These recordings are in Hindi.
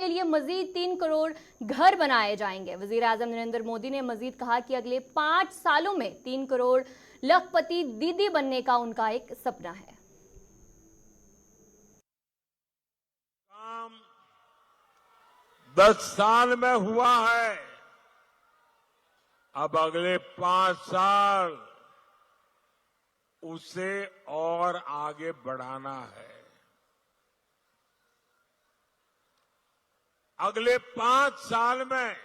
के लिए मजीद 3 करोड़ घर बनाए जाएंगे। वजीर आजम नरेंद्र मोदी ने मजीद कहा कि अगले 5 सालों में 3 करोड़ लखपति दीदी बनने का उनका एक सपना है। काम 10 साल में हुआ है, अब अगले 5 साल उसे और आगे बढ़ाना है। अगले 5 साल में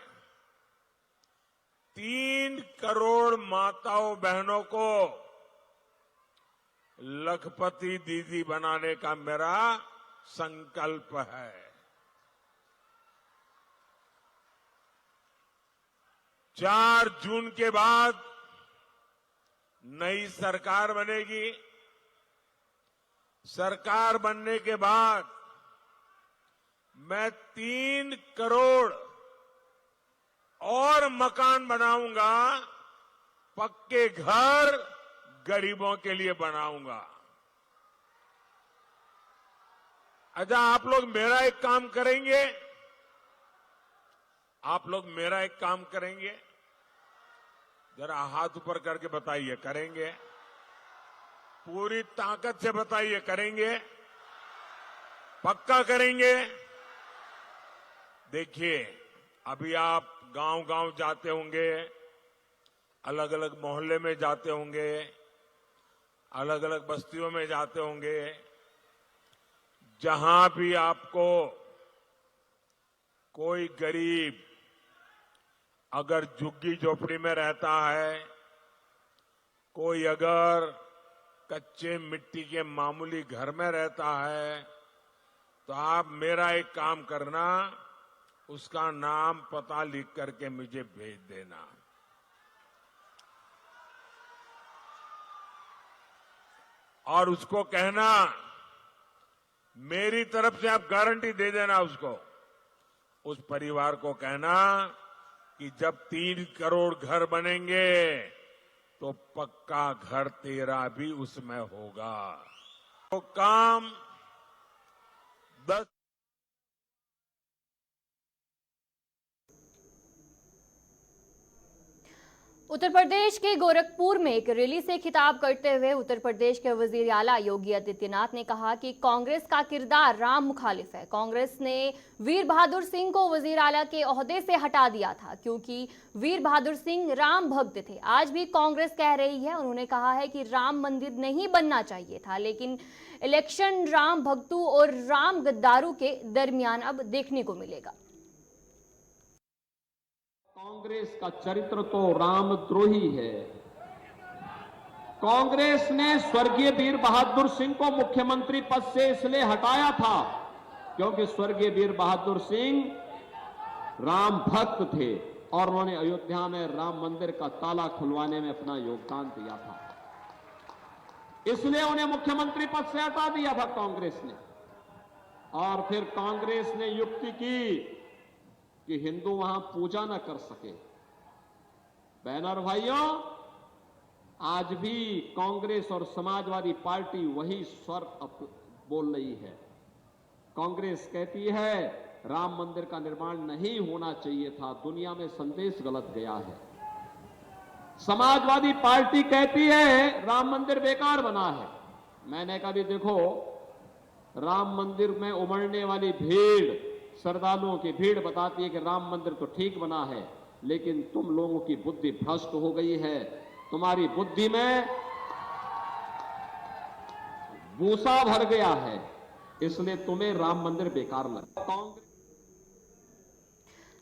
3 करोड़ माताओं बहनों को लखपति दीदी बनाने का मेरा संकल्प है। 4 जून के बाद नई सरकार बनेगी। सरकार बनने के बाद मैं 3 करोड़ और मकान बनाऊंगा, पक्के घर गरीबों के लिए बनाऊंगा। अच्छा, आप लोग मेरा एक काम करेंगे, जरा हाथ ऊपर करके बताइए, करेंगे? पूरी ताकत से बताइए, करेंगे? पक्का करेंगे? देखिए, अभी आप गांव-गांव जाते होंगे, अलग अलग मोहल्ले में जाते होंगे, अलग अलग बस्तियों में जाते होंगे। जहां भी आपको कोई गरीब अगर झुग्गी झोपड़ी में रहता है, कोई अगर कच्चे मिट्टी के मामूली घर में रहता है, तो आप मेरा एक काम करना, उसका नाम पता लिख करके मुझे भेज देना। और उसको कहना, मेरी तरफ से आप गारंटी दे देना उसको, उस परिवार को कहना कि जब 3 करोड़ घर बनेंगे तो पक्का घर तेरा भी उसमें होगा। तो काम 10 उत्तर प्रदेश के गोरखपुर में एक रैली से खिताब करते हुए उत्तर प्रदेश के वजीर आला योगी आदित्यनाथ ने कहा कि कांग्रेस का किरदार राम मुखालिफ है। कांग्रेस ने वीर बहादुर सिंह को वजीर आला के ओहदे से हटा दिया था क्योंकि वीर बहादुर सिंह राम भक्त थे। आज भी कांग्रेस कह रही है, उन्होंने कहा है कि राम मंदिर नहीं बनना चाहिए था, लेकिन इलेक्शन राम भक्तों और राम गद्दारों के दरमियान अब देखने को मिलेगा। कांग्रेस का चरित्र तो रामद्रोही है। कांग्रेस ने स्वर्गीय वीर बहादुर सिंह को मुख्यमंत्री पद से इसलिए हटाया था क्योंकि स्वर्गीय वीर बहादुर सिंह राम भक्त थे और उन्होंने अयोध्या में राम मंदिर का ताला खुलवाने में अपना योगदान दिया था। इसलिए उन्हें मुख्यमंत्री पद से हटा दिया था कांग्रेस ने। और फिर कांग्रेस ने युक्ति की कि हिंदू वहां पूजा न कर सके। बहन और भाइयों, आज भी कांग्रेस और समाजवादी पार्टी वही स्वर बोल रही है। कांग्रेस कहती है राम मंदिर का निर्माण नहीं होना चाहिए था, दुनिया में संदेश गलत गया है। समाजवादी पार्टी कहती है राम मंदिर बेकार बना है। मैंने कहा भी देखो, राम मंदिर में उमड़ने वाली भीड़, श्रद्धालुओं की भीड़ बताती है कि राम मंदिर तो ठीक बना है, लेकिन तुम लोगों की बुद्धि भ्रष्ट हो गई है। तुम्हारी बुद्धि में भूसा भर गया है, इसलिए तुम्हें राम मंदिर बेकार लगा। कांग्रेस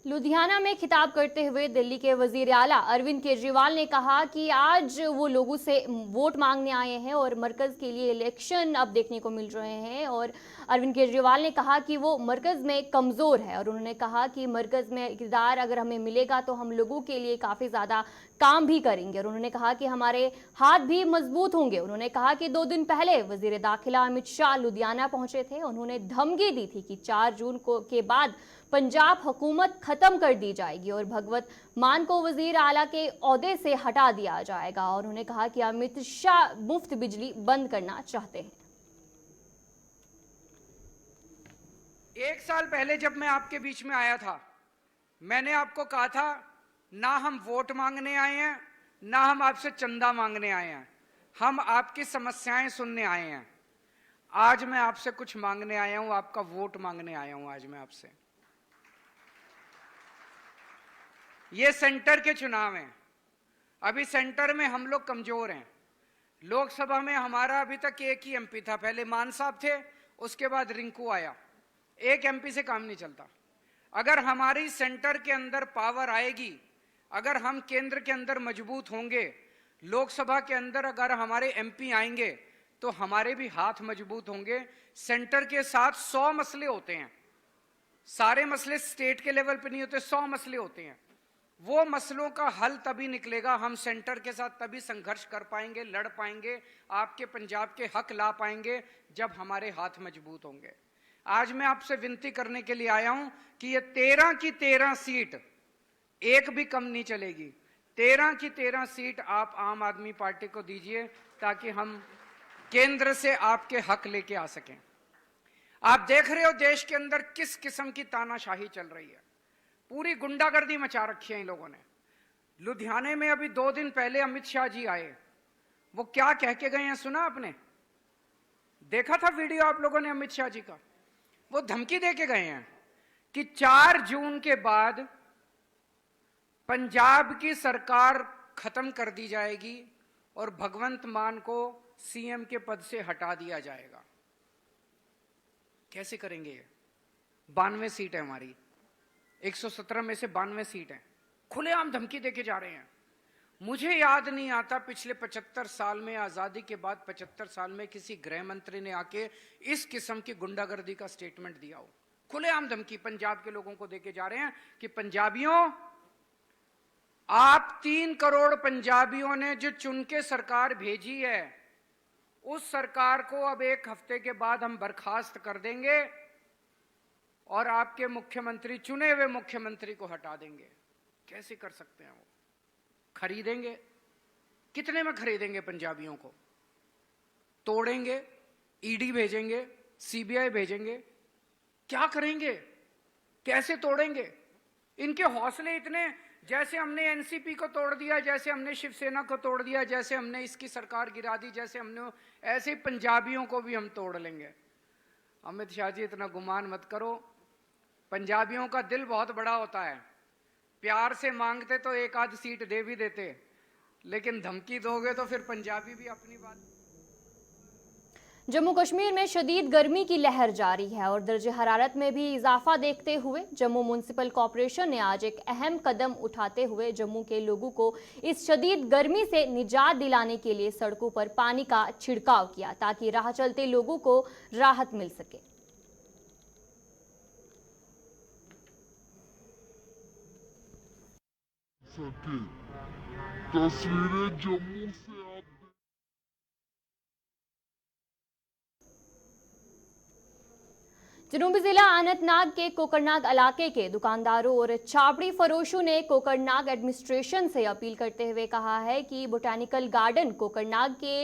लुधियाना में खिताब करते हुए दिल्ली के वजीर आला अरविंद केजरीवाल ने कहा कि आज वो लोगों से वोट मांगने आए हैं और मरकज के लिए इलेक्शन अब देखने को मिल रहे हैं। और अरविंद केजरीवाल ने कहा कि वो मरकज में कमजोर है और उन्होंने कहा कि मरकज में इक़्तिदार अगर हमें मिलेगा तो हम लोगों के लिए काफ़ी ज़्यादा काम भी करेंगे। और उन्होंने कहा कि हमारे हाथ भी मजबूत होंगे। उन्होंने कहा कि 2 दिन पहले वजीर दाखिला अमित शाह लुधियाना पहुंचे थे। उन्होंने धमकी दी थी कि 4 जून के बाद पंजाब हुकूमत खत्म कर दी जाएगी और भगवत मान को वजीर आला के ओहदे से हटा दिया जाएगा। और उन्होंने कहा कि अमित शाह मुफ्त बिजली बंद करना चाहते हैं। 1 साल पहले जब मैं आपके बीच में आया था, मैंने आपको कहा था ना हम वोट मांगने आए हैं, ना हम आपसे चंदा मांगने आए हैं, हम आपकी समस्याएं सुनने आए हैं। आज मैं आपसे कुछ मांगने आया हूं, आपका वोट मांगने आया हूं आज मैं आपसे। ये सेंटर के चुनाव हैं। अभी सेंटर में हम लोग कमजोर हैं। लोकसभा में हमारा अभी तक एक ही एमपी था, पहले मान साहब थे, उसके बाद रिंकू आया। एक एमपी से काम नहीं चलता। अगर हमारी सेंटर के अंदर पावर आएगी, अगर हम केंद्र के अंदर मजबूत होंगे, लोकसभा के अंदर अगर हमारे एमपी आएंगे तो हमारे भी हाथ मजबूत होंगे। सेंटर के साथ 100 मसले होते हैं, सारे मसले स्टेट के लेवल पे नहीं होते, 100 मसले होते हैं। वो मसलों का हल तभी निकलेगा, हम सेंटर के साथ तभी संघर्ष कर पाएंगे, लड़ पाएंगे, आपके पंजाब के हक ला पाएंगे जब हमारे हाथ मजबूत होंगे। आज मैं आपसे विनती करने के लिए आया हूं कि ये 13 की 13 सीट एक भी कम नहीं चलेगी। 13 की 13 सीट आप आम आदमी पार्टी को दीजिए ताकि हम केंद्र से आपके हक लेके आ सकें। आप देख रहे हो देश के अंदर किस किस्म की तानाशाही चल रही है। पूरी गुंडागर्दी मचा रखी है इन लोगों ने। लुधियाने में अभी 2 दिन पहले अमित शाह जी आए, वो क्या कह के गए हैं सुना आपने? देखा था वीडियो आप लोगों ने अमित शाह जी का? वो धमकी दे के गए हैं कि 4 जून के बाद पंजाब की सरकार खत्म कर दी जाएगी और भगवंत मान को सीएम के पद से हटा दिया जाएगा। कैसे करेंगे ये? 92 सीट है हमारी, 117 में से 92 सीट है। खुलेआम धमकी देके जा रहे हैं। मुझे याद नहीं आता पिछले 75 साल में, आजादी के बाद 75 साल में किसी गृह मंत्री ने आके इस किस्म की गुंडागर्दी का स्टेटमेंट दिया हो। खुलेआम धमकी पंजाब के लोगों को देके जा रहे हैं कि पंजाबियों, आप 3 करोड़ पंजाबियों ने जो चुन के सरकार भेजी है, उस सरकार को अब 1 हफ्ते के बाद हम बर्खास्त कर देंगे और आपके मुख्यमंत्री, चुने हुए मुख्यमंत्री को हटा देंगे। कैसे कर सकते हैं वो? खरीदेंगे? कितने में खरीदेंगे पंजाबियों को? तोड़ेंगे? ईडी भेजेंगे? सीबीआई भेजेंगे? क्या करेंगे? कैसे तोड़ेंगे? इनके हौसले इतने, जैसे हमने एनसीपी को तोड़ दिया, जैसे हमने शिवसेना को तोड़ दिया, जैसे हमने इसकी सरकार गिरा दी, जैसे हमने, ऐसे ही पंजाबियों को भी हम तोड़ लेंगे। अमित शाह जी इतना गुमान मत करो। पंजाबियों का दिल बहुत बड़ा होता है। प्यार से मांगते तो 1 आध सीट दे भी देते, लेकिन धमकी दोगे तो फिर पंजाबी भी अपनी बात। जम्मू कश्मीर में शदीद गर्मी की लहर जारी है और दर्जे हरारत में भी इजाफा देखते हुए जम्मू म्युनिसिपल कॉरपोरेशन ने आज एक अहम कदम उठाते हुए जम्मू के लोगों को इस शदीद गर्मी से निजात दिलाने के लिए सड़कों पर पानी का छिड़काव किया ताकि राह चलते लोगों को राहत मिल सके। तस्वीरें जम्मू से आप जनूबी जिला अनंतनाग के कोकरनाग इलाके के दुकानदारों और छाबड़ी फरोशों ने कोकरनाग एडमिनिस्ट्रेशन से अपील करते हुए कहा है कि बोटैनिकल गार्डन कोकरनाग के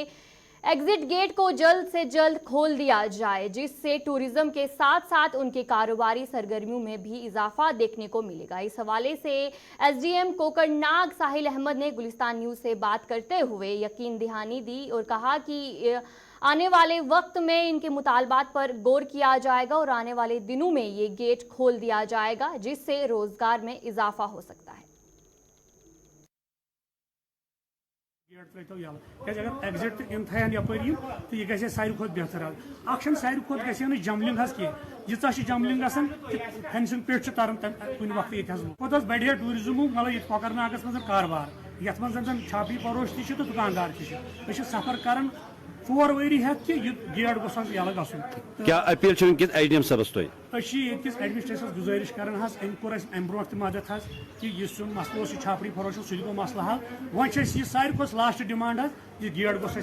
एग्जिट गेट को जल्द से जल्द खोल दिया जाए, जिससे टूरिज्म के साथ साथ उनके कारोबारी सरगर्मियों में भी इजाफा देखने को मिलेगा। इस हवाले से एसडीएम कोकरनाग साहिल अहमद ने गुलिस्तान न्यूज से बात करते हुए यकीन दहानी दी और कहा कि आने वाले वक्त में इनके मुतालबात पर गौर किया जाएगा और आने वाले दिनों में ये गेट खोल दिया जाएगा, जिससे रोजगार में इजाफा हो सकता है। अगर एग्जिट इन थान यपरी तो यह गए सारे खुद बेहतर सारे खुद गई जमलिंग यीचा जमलिंग फेंसिंग पे तरन कुन वक्त ये पे बढ़िया टूरिज्म मतलब ये कोकरनागस मज कारोबार ये मज छापी फरोश तो दुकानदार सफर कर 4 वरी हेत कि गेट गोस यलग गसन। क्या अपील एडीएम सबस तुम एडमिनिस्ट्रेशन गुजारिश कर अम ब्रो मदद कि इस मसलो छापड़ी फरोश सह गो मसल हल वो यह सारे खुद लास्ट डिमांड यह गेट गोस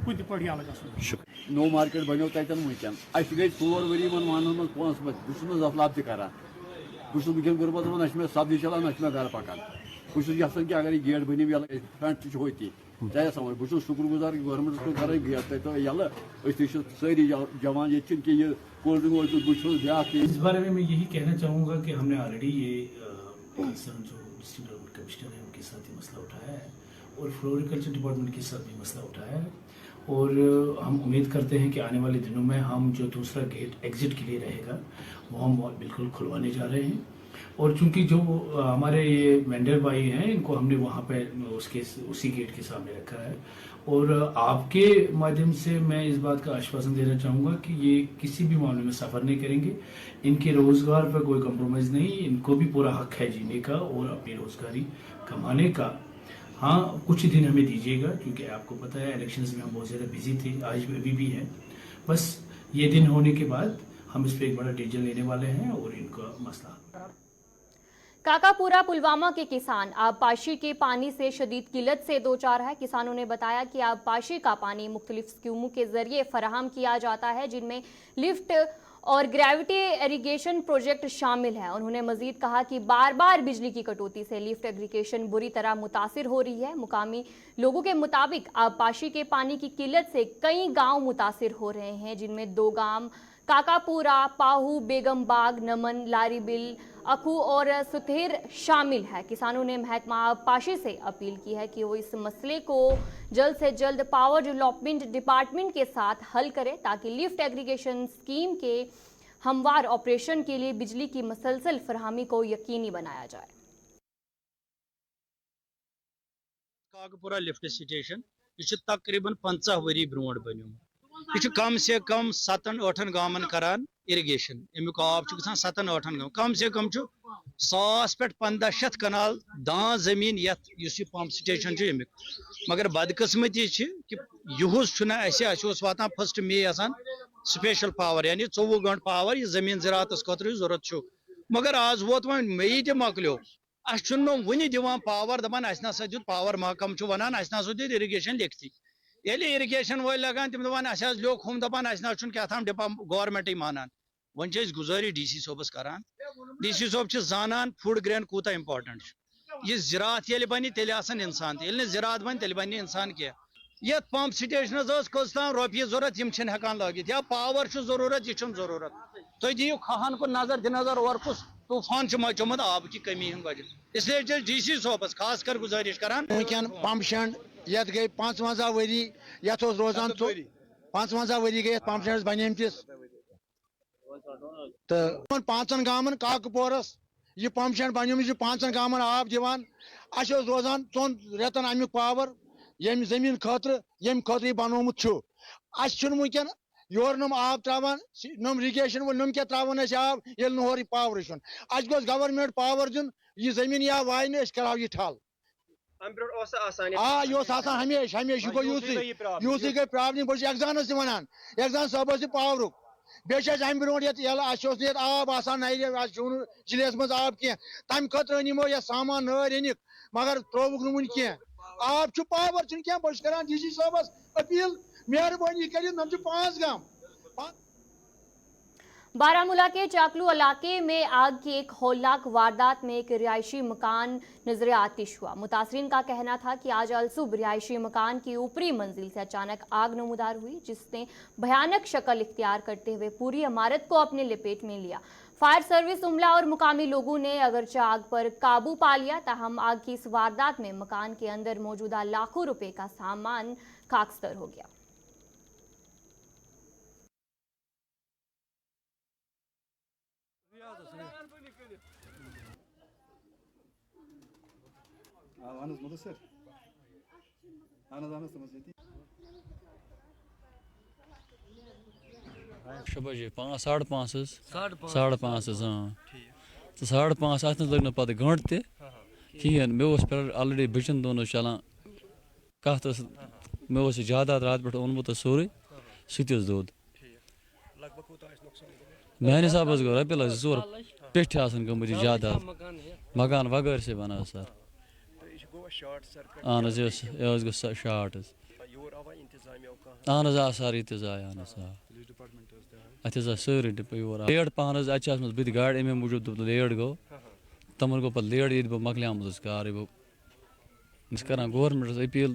कुछ पे यलग गसन। नो मार्केट बनो तन वनकन अस गई 4 वरी वन मज 5 बस अफलाफ तक वनकन गुरबत ना मे सब्जी चलान ना मे घर पकान बस कि अगर यह गेट बन फ्रंट होती चाहे समझ बहुत शुक्रगुजार गवर्नमेंट को कर तो यल सारी जवान ये कोल्ड ड्रिंक वोल्ड ड्रिंक ब्या इस बारे में मैं यही कहना चाहूँगा कि हमने ऑलरेडी ये कंसर्न जो डिस्ट्रिक्ट डेवलपमेंट कमिश्नर है उनके साथ ये मसला उठाया है और फ्लोरिकल्चर डिपार्टमेंट के साथ भी मसला उठाया है और हम उम्मीद करते हैं कि आने वाले दिनों में हम जो दूसरा गेट एग्जिट के लिए रहेगा वो हम बिल्कुल खुलवाने जा रहे हैं और चूंकि जो हमारे ये वेंडर भाई हैं इनको हमने वहाँ पे उसी गेट के सामने रखा है और आपके माध्यम से मैं इस बात का आश्वासन देना चाहूँगा कि ये किसी भी मामले में सफ़र नहीं करेंगे। इनके रोज़गार पर कोई कंप्रोमाइज़ नहीं, इनको भी पूरा हक है जीने का और अपनी रोज़गारी कमाने का। हाँ, कुछ दिन हमें दीजिएगा क्योंकि आपको पता है इलेक्शंस में हम बहुत ज़्यादा बिजी थे, आज भी अभी भी हैं। बस ये दिन होने के बाद हम इस पर एक बड़ा डिसीजन लेने वाले हैं और इनका मसला। काकापुरा पुलवामा के किसान आबपाशी के पानी से शदीद किल्लत से दो चार है। किसानों ने बताया कि आबपाशी का पानी मुख्तलिफ स्कीमों के जरिए फराहम किया जाता है जिनमें लिफ्ट और ग्रेविटी इरिगेशन प्रोजेक्ट शामिल है। उन्होंने मजीद कहा कि बार बार बिजली की कटौती से लिफ्ट इरिगेशन बुरी तरह मुतासिर हो रही है। मुकामी लोगों के मुताबिक आबपाशी के पानी की किल्लत से कई गांव मुतासिर हो रहे हैं जिनमें 2 गांव काकापुरा, पाहू, बेगम बाग, नमन, लारीबिल, अखू और सुथेर शामिल है। किसानों ने महकमा आबपाशी से अपील की है कि वो इस मसले को जल्द से जल्द पावर डेवलपमेंट डिपार्टमेंट के साथ हल करे ताकि लिफ्ट एग्रीगेशन स्कीम के हमवार ऑपरेशन के लिए बिजली की मसलसल फरहमी को यकीनी बनाया जाए। काकपुरा लिफ्ट स्टेशन यह तकरीबन 50 वरी ब्रोट बनो यह कम से कम 7-8 गामन करान इरिगेशन अमुक आब 7-8 गाँव कम से कम 100 पे 1500 कनाल दान जमीन ये पंप स्टेशन अमुक मगर बदकिस्मती कि युस वातान 1 मई स्पेशल पावर यानी 24 घंटे पावर यह जमीन ज़रात खुद जरूरत मगर आज वोत वो मई तक मकलो वन दिवान पावर दपान अस पावर महकम वनान अस दित इरिगेशन लिखती ये इरिगेशन वल लगान तम दपान लोग हम दपान क्या गवर्नमेंट मानान वन गुजारी DC सोबस करान DC सोब जानान फूड ग्रेन कूता इंपॉर्टेंट यह ज़रात ये बन तेल इंसान ये ज़रात बन तेल बन इंसान क्या ये पंप स्टेशन कस्तान रोपये जरूरत हेकान लगित या पावर जरूरत यह जरूरत तुम दियो खान को नजर और कुछ तूफान मचोमुत आब की कमी वजह इसलिए DC सोबस खास कर गुजारिश करान पंप स्टैंड ये गई 55 वरी ये रोजान 55 वरी गई पंप स्टैंड बनमतिस तो 5 गामन काकपोरस यह पंप स्टैंड बन 5 गामन आब दिवान अस रोजान 3 रेतन अमुक पावर यम जमीन खतर यम खतर बनोमुत वनकन योर नम आब त्रावान नम इरिगेशन वो नम क्या त्रावान आब ये नोर पावर अस गोस गवर्नमेंट पावर दिन यह जमीन या वायन कराव यह ठल यह हमेशा हमेशा गो यूस गई प्रॉब्लम बहुत एग्जानस वन एग्जान सब पावर बे ब्रो आब नर जिलेस मज आब कह तम खतर अमो यह सामान नर अनिक मगर त्रोवुक वन कह आब पावर क्या बहुत करान DC साहबस अपील मेहरबानी कर 5 गांव। बारामूला के चाकलू इलाके में आग की एक हौलनाक वारदात में एक रिहायशी मकान नजर आतिश हुआ। मुतासरीन का कहना था कि आज अलसुब रिहायशी मकान की ऊपरी मंजिल से अचानक आग नमूदार हुई जिसने भयानक शक्ल इख्तियार करते हुए पूरी इमारत को अपने लपेट में लिया। फायर सर्विस, उमला और मुकामी लोगों ने अगरचे आग पर काबू पा लिया, ताहम आग की इस वारदात में मकान के अंदर मौजूदा लाखों रुपए का सामान खाकस्तर हो गया। बजे 5:30 हाँ तो 5:30 अत लग पे गंट तहन मे पे ऑलरेडी बचन दोनों चलान कत मे जायदाद रात पे ओनमुत सोरे सह दोद मेन हिसाब गो रपे 2 पे गमत जायदाद मकान वगैर से बना सर अहन यह गो शार्ट अहन सारी इंतजाम अत सारी योर लेट पहन अत बुत गाड़ अमे मूजूब लेट गो तमन गो पे लेट ये मकलियामत कार करान गवर्नमेंटस अपील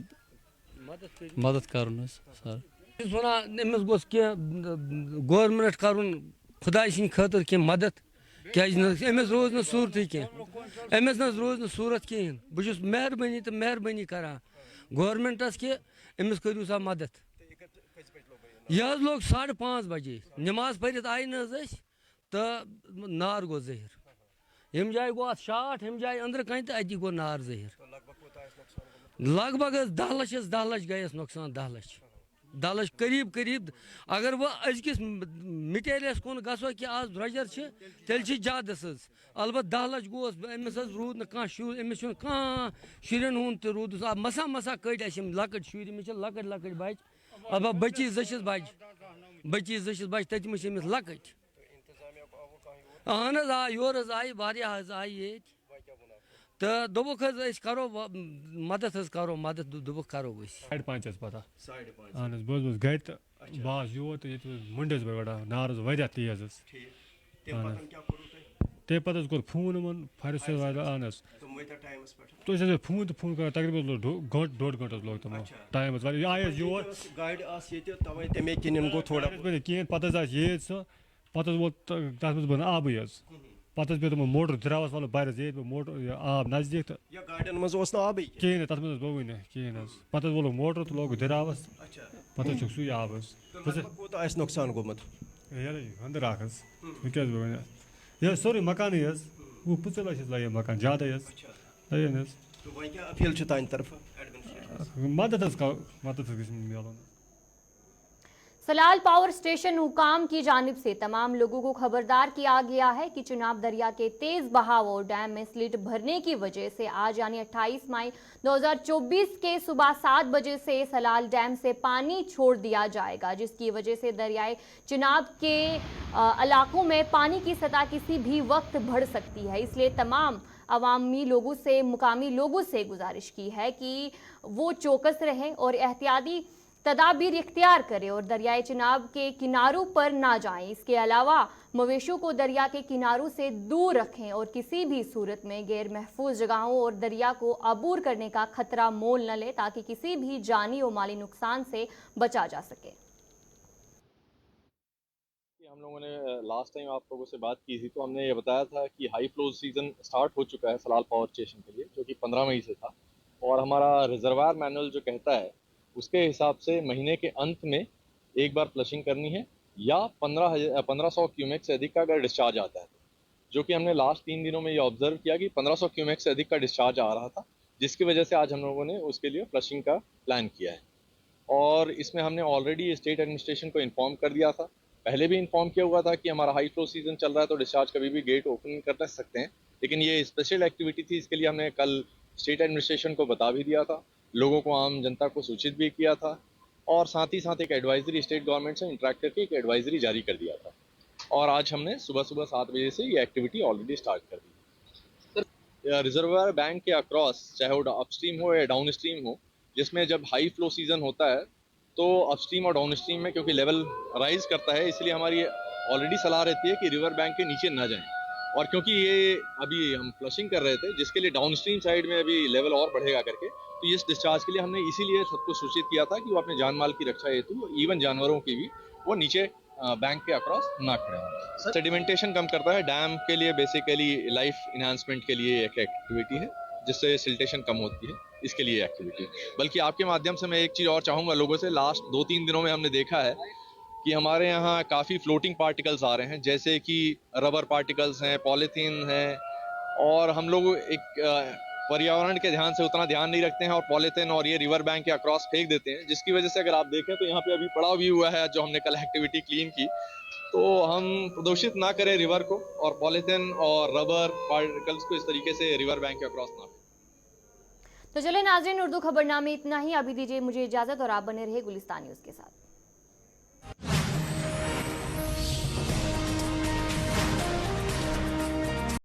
मदद करन सर अमिस गोस कह गवर्नमेंट कर खुदा सद खतर कह मदद क्या अमिस रोज न सूरत कह अमिस न रोज न सूरत कहें बहुत मेहरबानी तो मेहरबानी करान गवर्नमेंटस कि अमिस करू सा मदद यह लोग 5:30 बजे नमाज पढ़ आय न तो नार गो जहिर हम जाए गो अत शाट हम जाए अंदर कहीं तो अति गो नार जहिर लगभग 10 लक्ष गयस नुकसान 10 लक्ष करीब करीब अगर वह अजकिस मटेरियस कुन गो कि आज द्रजर तेल ज्यादा अलबत् 10 लक्ष गोस अमिस रूद न कह शुर अमिस कह शुरन हूं तो रूद मसा मसा कड़ लकट शुर अमिस लकट बच अब बची जशिस बच तम अमिस लकट अहन आ योर आय वारियाह आय ये तो दोबुक करो मदद करो मदद दोबुक करो 5:30 पता अहन बस गर तो बस योर तो ये मुंडस बड़ा नार वारिया तेज तम पे कोर फोन फायर सर्विस अहन तुम फोन तो फोन कर तकरीबन घंटे 1.5 घंटे लोग तमो टाइम आय योर कहें पे ये पे वो तथ मज बन आब पे पे तमो मोटर द्रावस वाल बाहर ये मोटर आब नजदीक तो कहें तथ मज बो वन कहें पे वोल मोटर तो लोग द्रावस पे सू आब नुकसान गोमुत अंदर क्या वन यह सोरे मकान वो 50 लक्ष लगे मकान ज्यादा लगन अपील तरफ मदद मिलन सलाल पावर स्टेशन हुकाम की जानिब से तमाम लोगों को खबरदार किया गया है कि चुनाव दरिया के तेज बहाव और डैम में स्लिट भरने की वजह से आज यानी 28 मई 2024 के सुबह 7 बजे से सलाल डैम से पानी छोड़ दिया जाएगा, जिसकी वजह से दरियाए चिनाब के इलाकों में पानी की सतह किसी भी वक्त बढ़ सकती है। इसलिए तमाम अवामी लोगों से मुकामी लोगों से गुजारिश की है कि वो चौकस रहें और एहतियाती तदाबीर इख्तियार करें और दरियाए चिनाब के किनारों पर ना जाएं। इसके अलावा मवेशियों को दरिया के किनारों से दूर रखें और किसी भी सूरत में गैर महफूज जगहों और दरिया को अबूर करने का खतरा मोल न ले ताकि किसी भी जानी और माली नुकसान से बचा जा सके। हम लोगों ने लास्ट टाइम आप लोगों से बात की थी तो हमने ये बताया था कि हाई फ्लो सीजन स्टार्ट हो चुका है सलाल पावर स्टेशन के लिए, जो कि 15 मई से था, और हमारा रिजर्वायर मैनुअल जो कहता है उसके हिसाब से महीने के अंत में एक बार फ्लशिंग करनी है या 1500 क्यूमेक से अधिक का अगर डिस्चार्ज आता है, जो कि हमने लास्ट 3 दिनों में ये ऑब्जर्व किया कि 1500 क्यूमेक से अधिक का डिस्चार्ज आ रहा था, जिसकी वजह से आज हम लोगों ने उसके लिए फ्लशिंग का प्लान किया है। और इसमें हमने ऑलरेडी स्टेट एडमिनिस्ट्रेशन को इन्फॉर्म कर दिया था, पहले भी इन्फॉर्म किया हुआ था कि हमारा हाई फ्लो सीजन चल रहा है तो डिस्चार्ज कभी भी गेट ओपन कर सकते हैं, लेकिन ये स्पेशल एक्टिविटी थी, इसके लिए हमने कल स्टेट एडमिनिस्ट्रेशन को बता भी दिया था, लोगों को आम जनता को सूचित भी किया था, और साथ ही साथ एक एडवाइजरी स्टेट गवर्नमेंट से इंटरेक्ट करके एक एडवाइजरी जारी कर दिया था। और आज हमने सुबह 7 बजे से ये एक्टिविटी ऑलरेडी स्टार्ट कर दी। सर, रिजर्वायर बैंक के अक्रॉस, चाहे वो अपस्ट्रीम हो या डाउन स्ट्रीम हो, जिसमें जब हाई फ्लो सीजन होता है तो अपस्ट्रीम और डाउन स्ट्रीम में क्योंकि लेवल राइज करता है, इसलिए हमारी ऑलरेडी सलाह रहती है कि रिवर बैंक के नीचे ना जाएं। और क्योंकि ये अभी हम फ्लशिंग कर रहे थे, जिसके लिए डाउन स्ट्रीम साइड में अभी लेवल और बढ़ेगा करके, तो इस डिस्चार्ज के लिए हमने इसीलिए सबको सूचित किया था कि वो अपने जान माल की रक्षा हेतु इवन जानवरों की भी वो नीचे बैंक के अक्रॉस ना खड़े हों। सेडिमेंटेशन कम करता है, डैम के लिए बेसिकली लाइफ इन्हांसमेंट के लिए एक एक्टिविटी है जिससे सिल्टेशन कम होती है, इसके लिए एक्टिविटी। बल्कि आपके माध्यम से मैं एक चीज़ और चाहूँगा लोगों से, लास्ट 2-3 दिनों में हमने देखा है कि हमारे यहाँ काफ़ी फ्लोटिंग पार्टिकल्स आ रहे हैं, जैसे कि रबर पार्टिकल्स हैं, पॉलीथीन हैं, और हम लोग एक पर्यावरण के ध्यान से उतना ध्यान नहीं रखते हैं और पॉलीथीन और ये रिवर बैंक के अक्रॉस फेंक देते हैं, जिसकी वजह से अगर आप देखें तो यहाँ पे अभी पड़ाव भी हुआ है जो हमने कल एक्टिविटी क्लीन की। तो हम प्रदूषित ना करें रिवर को, और पॉलीथीन और रबर पार्टिकल्स को इस तरीके से रिवर बैंक के अक्रॉस ना। तो चले नाज़रीन, उर्दू खबरनामे इतना ही। अभी दीजिए मुझे इजाजत और आप बने रहे गुलिस्तान न्यूज़ के साथ।